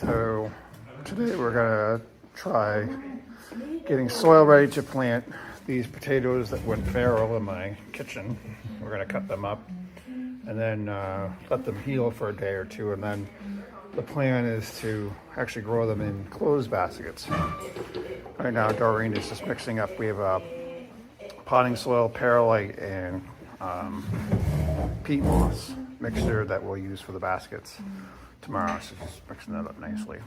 So today we're gonna try getting soil ready to plant these potatoes that went feral in my kitchen. We're gonna cut them up and then let them heal for a day or two, and then the plan is to actually grow them in closed baskets. Right now Doreen is just mixing up. We have a potting soil, perlite, and peat moss mixture that we'll use for the baskets tomorrow. So just mixing that up nicely.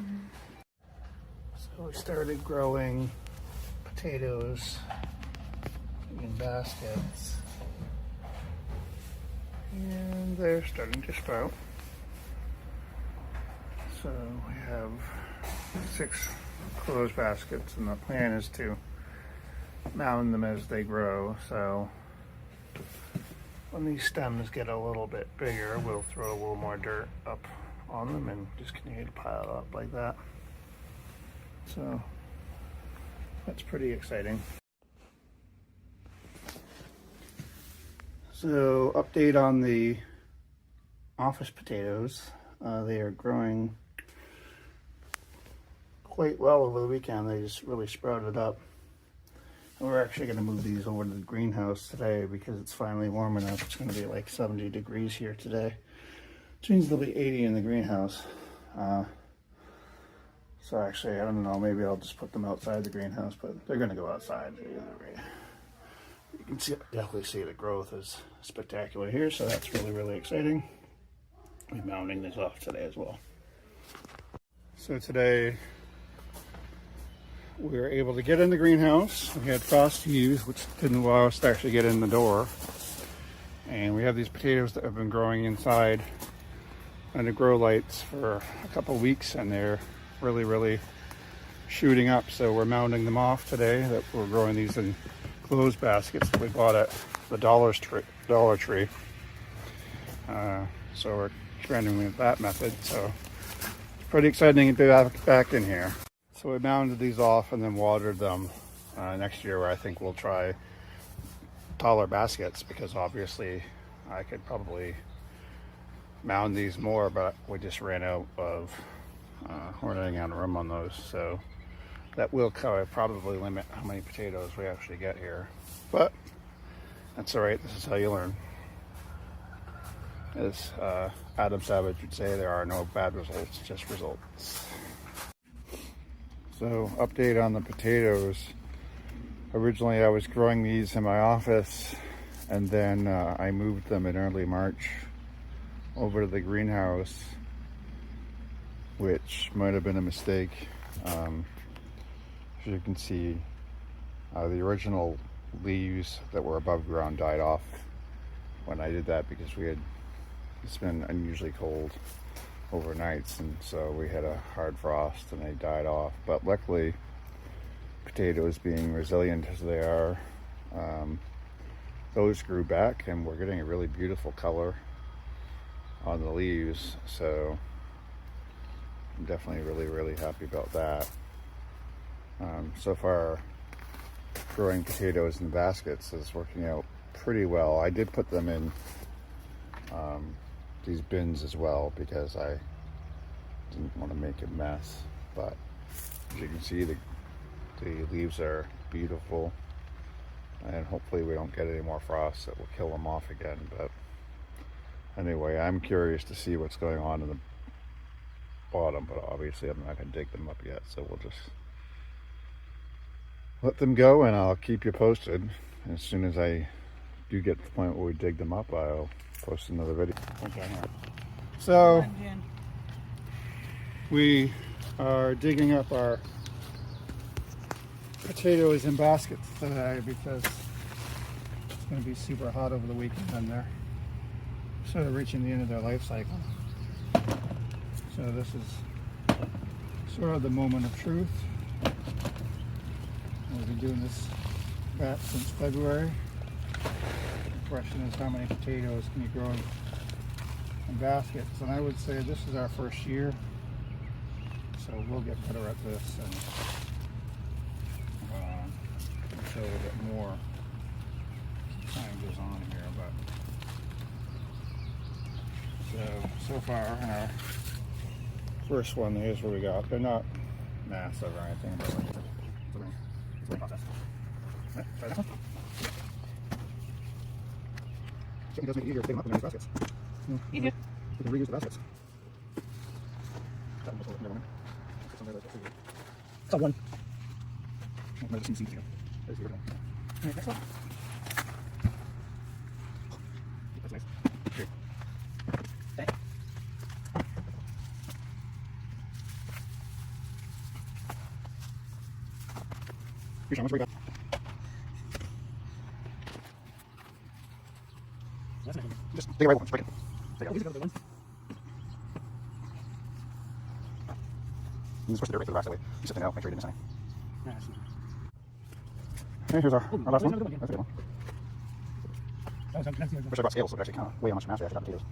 So we started growing potatoes in baskets, and they're starting to sprout. So we have 6 closed baskets, and the plan is to mound them as they grow. So when these stems get a little bit bigger, we'll throw a little more dirt up on them and just continue to pile up like that. So that's pretty exciting. So update on the office potatoes. They are growing quite well over the weekend. They just really sprouted up. And we're actually going to move these over to the greenhouse today because it's finally warm enough. It's going to be like 70 degrees here today, which means there'll be 80 in the greenhouse. So actually, I don't know, maybe I'll just put them outside the greenhouse, but they're going to go outside either way. You can definitely see the growth is spectacular here, so that's really, really exciting. We're mounting these off today as well. So today we were able to get in the greenhouse. We had frost heaves, which didn't allow us to actually get in the door. And we have these potatoes that have been growing inside under grow lights for a couple weeks, and they're really, really shooting up. So we're mounting them off today. That we're growing these in closed baskets that we bought at the Dollar Tree. So we're experimenting with that method. So it's pretty exciting to be back in here. So we mounded these off and then watered them. Next year, where I think we'll try taller baskets, because obviously I could probably mound these more, but we just ran out of we're running out of room on those. So that will probably limit how many potatoes we actually get here. But that's all right. This is how you learn. As Adam Savage would say, there are no bad results, just results. So update on the potatoes. Originally I was growing these in my office, and then I moved them in early March over to the greenhouse, which might have been a mistake. As you can see, the original leaves that were above ground died off when I did that, because it's been unusually cold overnights, and so we had a hard frost and they died off. But luckily, potatoes being resilient as they are, those grew back, and we're getting a really beautiful color on the leaves. So I'm definitely really, really happy about that. So far, growing potatoes in baskets is working out pretty well. I did put them in these bins as well, because I didn't want to make a mess. But as you can see, the leaves are beautiful, and hopefully we don't get any more frost that will kill them off again. But anyway, I'm curious to see what's going on in the bottom, but obviously I'm not going to dig them up yet, so we'll just let them go, and I'll keep you posted. As soon as I do get to the point where we dig them up, I'll post another video. Okay. So we are digging up our potatoes in baskets today because it's going to be super hot over the weekend, and they're sort of reaching the end of their life cycle. So this is sort of the moment of truth. We've been doing this batch since February. The question is, how many potatoes can you grow in baskets? And I would say this is our first year, so we'll get better at this, and I'm sure we'll get more as time goes on here. But so far in our first one, here's what we got. They're not massive or anything, but like, it's a process. Right, try this one. Certainly does make it easier to take them up in these baskets. Easier. We can reuse the baskets. So one. There's the original. Alright, next one. That's nice. Here. Okay. Here, Sean, what's we got? That's nice. Just take it right one, break it. Take it out. These are the ones. You're supposed to do it right to the rest of the way. You sit down, make sure you didn't miss any. Nah, that's not- Okay, here's our last one. That's a good one, yeah. That's a good one. That's the other one. Wish I brought scales so it actually kind of weigh how much mass we actually got potatoes.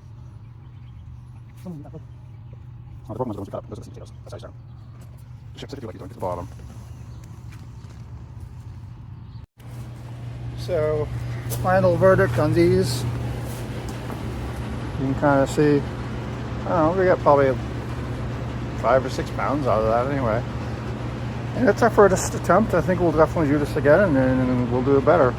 Some of them got both. Oh, the broken ones are the ones we cut up. Those are the seed potatoes. That's how you start. The chips, if you like, you don't get to the bottom. So, final verdict on these. You can kind of see, I don't know, we got probably 5 or 6 pounds out of that anyway. And it's our first attempt. I think we'll definitely do this again and then we'll do it better.